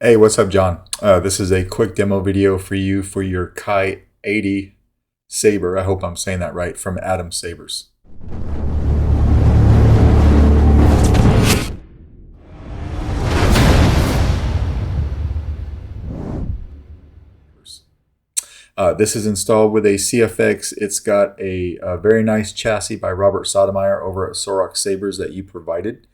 Hey, what's up, John? This is a quick demo video for you for your Kai 80 Saber. I hope I'm saying that right, from Adam Sabers. This is installed with a CFX. It's got a very nice chassis by Robert Sotomayor over at Sorok Sabers that you provided.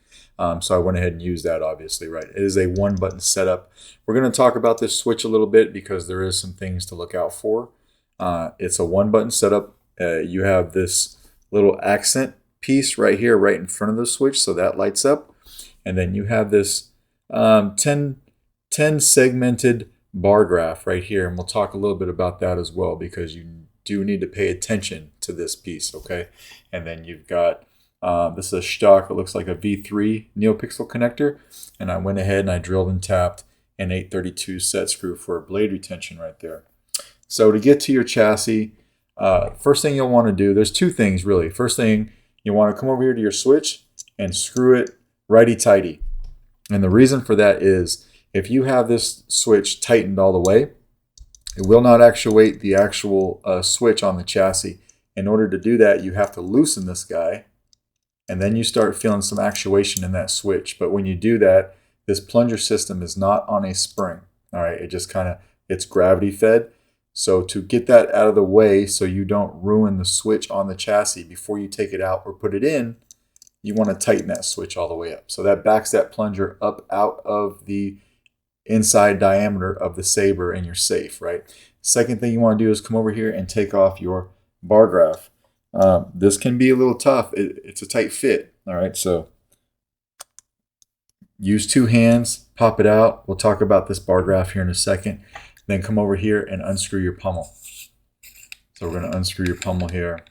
So I went ahead and used that, obviously, right? It is a one-button setup. We're going to talk about this switch a little bit because there is some things to look out for. It's a one-button setup. You have this little accent piece right here, right in front of the switch, so that lights up. And then you have this 10 segmented bar graph right here, and we'll talk a little bit about that as well because you do need to pay attention to this piece, okay? And then you've got this is a stock, it looks like a V3 Neopixel connector, and I went ahead and I drilled and tapped an 832 set screw for a blade retention right there. So to get to your chassis, first thing you'll want to do, there's two things really. First thing, you want to come over here to your switch and screw it righty-tighty. And the reason for that is if you have this switch tightened all the way, it will not actuate the actual switch on the chassis. In order to do that, you have to loosen this guy, and then you start feeling some actuation in that switch. But when you do that, this plunger system is not on a spring. All right, it just it's gravity fed. So to get that out of the way so you don't ruin the switch on the chassis before you take it out or put it in, you want to tighten that switch all the way up. So that backs that plunger up out of the inside diameter of the Saber, and you're safe, right? Second thing you want to do is come over here and take off your bar graph. This can be a little tough. It's a tight fit, all right? So use two hands, pop it out. We'll talk about this bar graph here in a second. Then come over here and unscrew your pummel. So we're going to unscrew your pummel here.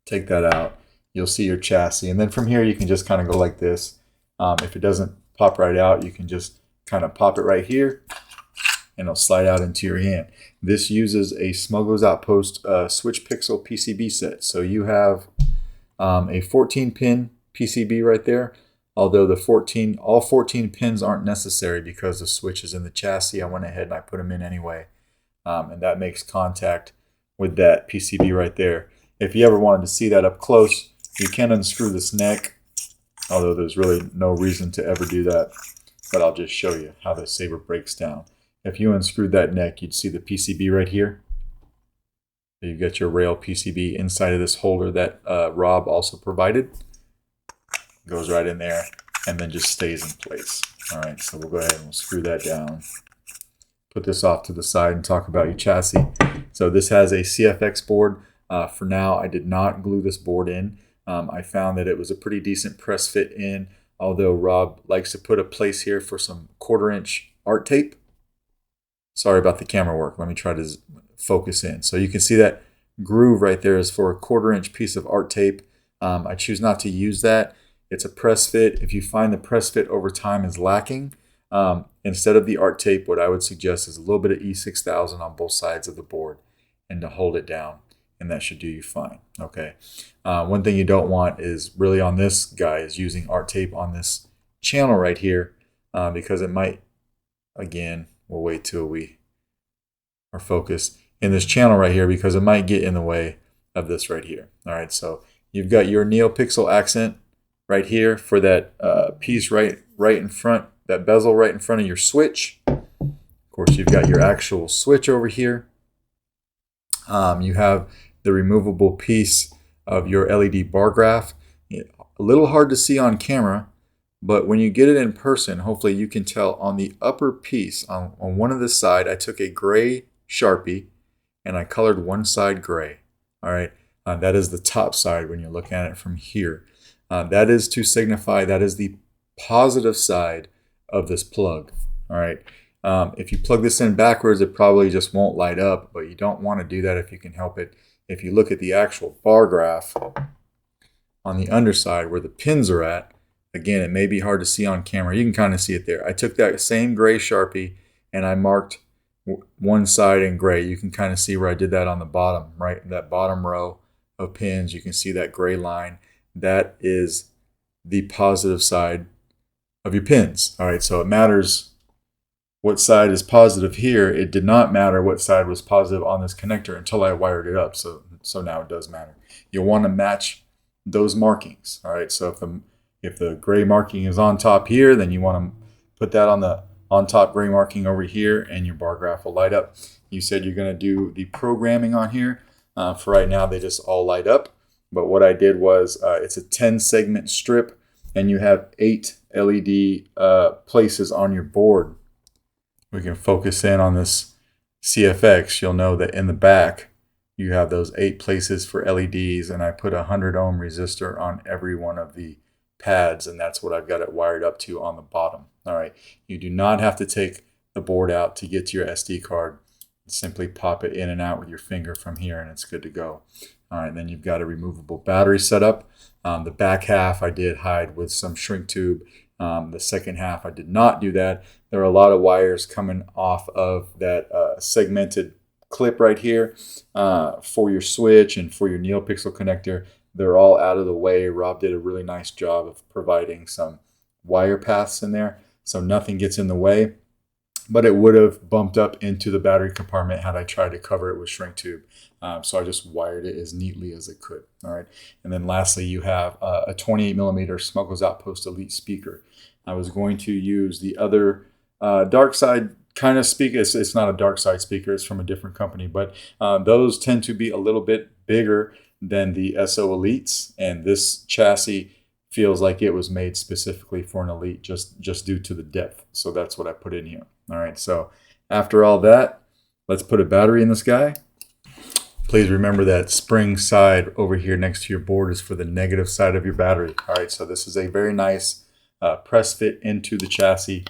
Take that out. You'll see your chassis. And then from here, you can just kind of go like this. If it doesn't pop right out, you can just kind of pop it right here and it'll slide out into your hand. This uses a Smuggler's Outpost switch pixel PCB set. So you have a 14-pin PCB right there. Although all 14 pins aren't necessary because the switch is in the chassis, I went ahead and I put them in anyway. And that makes contact with that PCB right there. If you ever wanted to see that up close, you can unscrew this neck, although there's really no reason to ever do that. But I'll just show you how the Saber breaks down. If you unscrewed that neck, you'd see the PCB right here. You've got your rail PCB inside of this holder that Rob also provided. Goes right in there and then just stays in place. All right, so we'll go ahead and we'll screw that down. Put this off to the side and talk about your chassis. So this has a CFX board. For now, I did not glue this board in. I found that it was a pretty decent press fit in, although Rob likes to put a place here for some 1/4-inch art tape. Sorry about the camera work. Let me try to focus in. So you can see that groove right there is for a 1/4-inch piece of art tape. I choose not to use that. It's a press fit. If you find the press fit over time is lacking, instead of the art tape, what I would suggest is a little bit of E6000 on both sides of the board and to hold it down, and that should do you fine, okay? One thing you don't want is really on this guy is using art tape on this channel right here because it might, again, we'll wait till we are focused in this channel right here because it might get in the way of this right here. All right, so you've got your Neopixel accent right here for that piece right in front, that bezel right in front of your switch. Of course, you've got your actual switch over here. You have the removable piece of your LED bar graph. A little hard to see on camera, but when you get it in person, hopefully you can tell on the upper piece, on one of the side, I took a gray Sharpie and I colored one side gray. All right, that is the top side when you're looking at it from here. That is to signify that is the positive side of this plug. All right. If you plug this in backwards, it probably just won't light up, but you don't want to do that if you can help it. If you look at the actual bar graph on the underside where the pins are at, again, it may be hard to see on camera. You can kind of see it there. I took that same gray Sharpie and I marked one side in gray. You can kind of see where I did that on the bottom, right? That bottom row of pins, you can see that gray line. That is the positive side of your pins. All right, so it matters what side is positive here. It did not matter what side was positive on this connector until I wired it up. So now it does matter. You'll want to match those markings. All right, so if the gray marking is on top here, then you want to put that on the on top gray marking over here, and your bar graph will light up. You said you're going to do the programming on here. For right now, they just all light up. But what I did was, it's a 10 segment strip, and you have 8 LED places on your board. We can focus in on this CFX. You'll know that in the back, you have those 8 places for LEDs, and I put a 100 ohm resistor on every one of the pads, and that's what I've got it wired up to on the bottom. All right, you do not have to take the board out to get to your SD card. Simply pop it in and out with your finger from here, and it's good to go. All right, then you've got a removable battery setup. The back half I did hide with some shrink tube. The second half I did not do that. There are a lot of wires coming off of that segmented clip right here for your switch and for your Neopixel connector. They're all out of the way. Rob did a really nice job of providing some wire paths in there, so nothing gets in the way. But it would have bumped up into the battery compartment had I tried to cover it with shrink tube. So I just wired it as neatly as it could. All right. And then lastly, you have a 28 millimeter Smuggler's Outpost Elite speaker. I was going to use the other dark side kind of speaker. It's not a dark side speaker. It's from a different company. But those tend to be a little bit bigger than the SO Elites. And this chassis feels like it was made specifically for an Elite just due to the depth. So that's what I put in here. All right, so after all that, let's put a battery in this guy. Please remember that spring side over here next to your board is for the negative side of your battery. All right, so this is a very nice press fit into the chassis.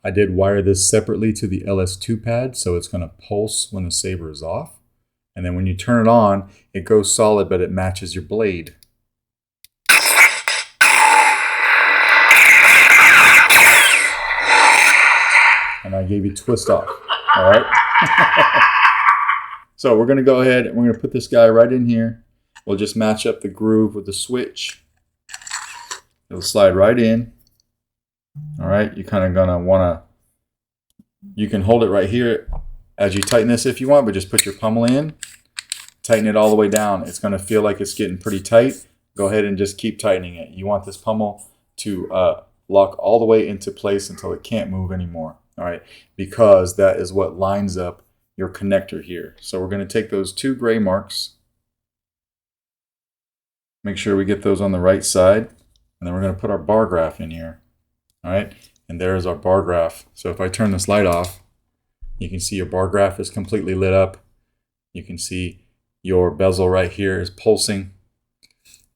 I did wire this separately to the LS2 pad, so it's going to pulse when the Saber is off. And then when you turn it on, it goes solid, but it matches your blade. And I gave you twist off. All right. So we're going to go ahead and we're going to put this guy right in here. We'll just match up the groove with the switch. It'll slide right in. All right. You're kind of going to want to, you can hold it right here as you tighten this if you want, but just put your pummel in, tighten it all the way down. It's going to feel like it's getting pretty tight. Go ahead and just keep tightening it. You want this pummel to lock all the way into place until it can't move anymore. All right, because that is what lines up your connector here. So we're going to take those 2 gray marks, make sure we get those on the right side, and then we're going to put our bar graph in here. All right, and there's our bar graph. So if I turn this light off, you can see your bar graph is completely lit up. You can see your bezel right here is pulsing.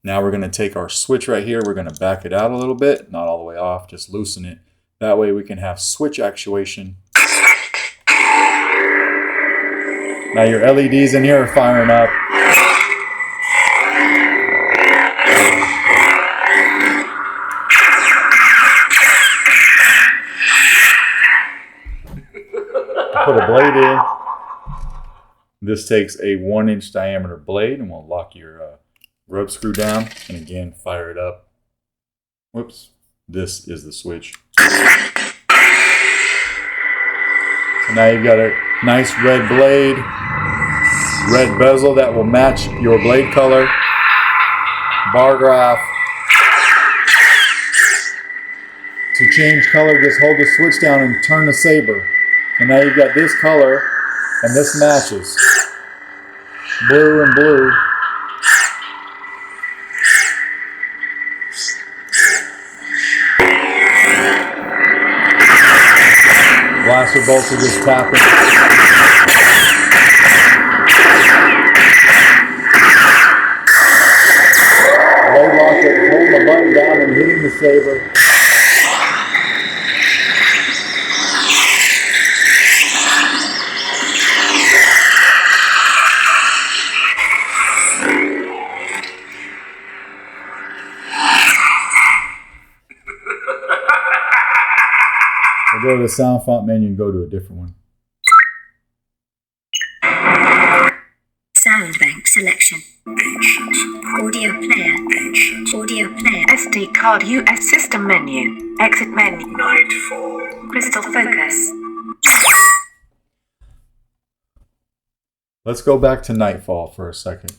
Now we're going to take our switch right here. We're going to back it out a little bit, not all the way off, just loosen it. That way we can have switch actuation. Now your LEDs in here are firing up. Put a blade in. This takes a 1-inch diameter blade, and we'll lock your rub screw down. And again, fire it up. Whoops. This is the switch. So now you've got a nice red blade, red bezel that will match your blade color, bar graph. To change color, just hold the switch down and turn the Saber. So now you've got this color, and this matches. Blue and blue. Blaster bolts are just tapping. Blade lock it, holding the button down and hitting the Saber. Go to the sound font menu and go to a different one. Sound bank selection. Ancient Audio player. Ancient. Audio player. SD card. US system menu. Exit menu. Nightfall. Crystal focus. Let's go back to Nightfall for a second.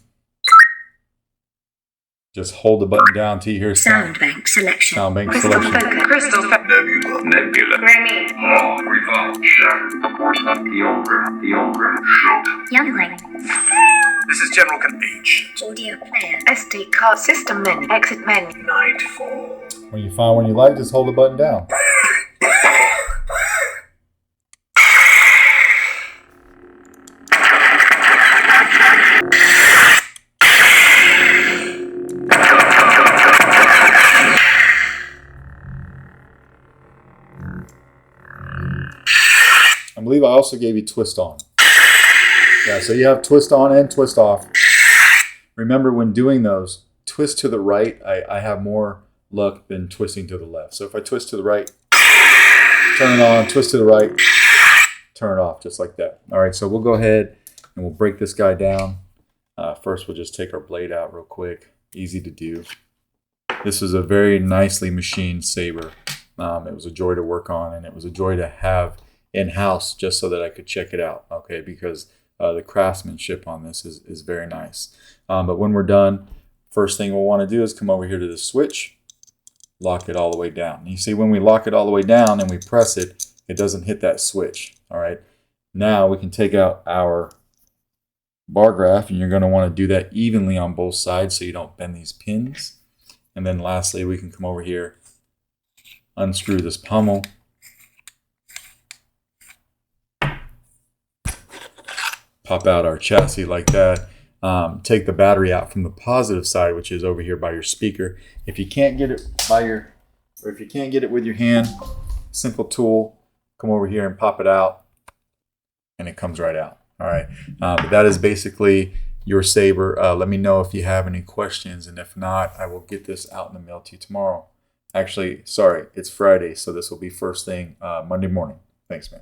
Just hold the button down till you hear sound bank selection. Sound bank Crystal selection. focus. Crystal focus. Nebula. Remy. Revolve. Shadow. Apportionment. The ogre. Shoot. Youngling. This is General Ancient. Audio player. SD card system menu. Exit menu. Nightfall. When you find one you like, just hold the button down. I believe I also gave you twist on. Yeah, so you have twist on and twist off. Remember when doing those, twist to the right. I have more luck than twisting to the left. So if I twist to the right, turn it on, twist to the right, turn it off, just like that. All right, so we'll go ahead and we'll break this guy down. First, we'll just take our blade out real quick. Easy to do. This is a very nicely machined saber. It was a joy to work on, and it was a joy to have in-house just so that I could check it out, okay, because the craftsmanship on this is very nice. But when we're done, first thing we'll want to do is come over here to the switch, lock it all the way down. And you see when we lock it all the way down and we press it, it doesn't hit that switch, all right? Now we can take out our bar graph, and you're going to want to do that evenly on both sides so you don't bend these pins. And then lastly, we can come over here, unscrew this pommel, pop out our chassis like that. Take the battery out from the positive side, which is over here by your speaker. If you can't get it if you can't get it with your hand, simple tool, come over here and pop it out, and it comes right out. All right, but that is basically your saber. Let me know if you have any questions, and if not, I will get this out in the mail to you tomorrow. Actually, sorry, it's Friday, so this will be first thing Monday morning. Thanks, man.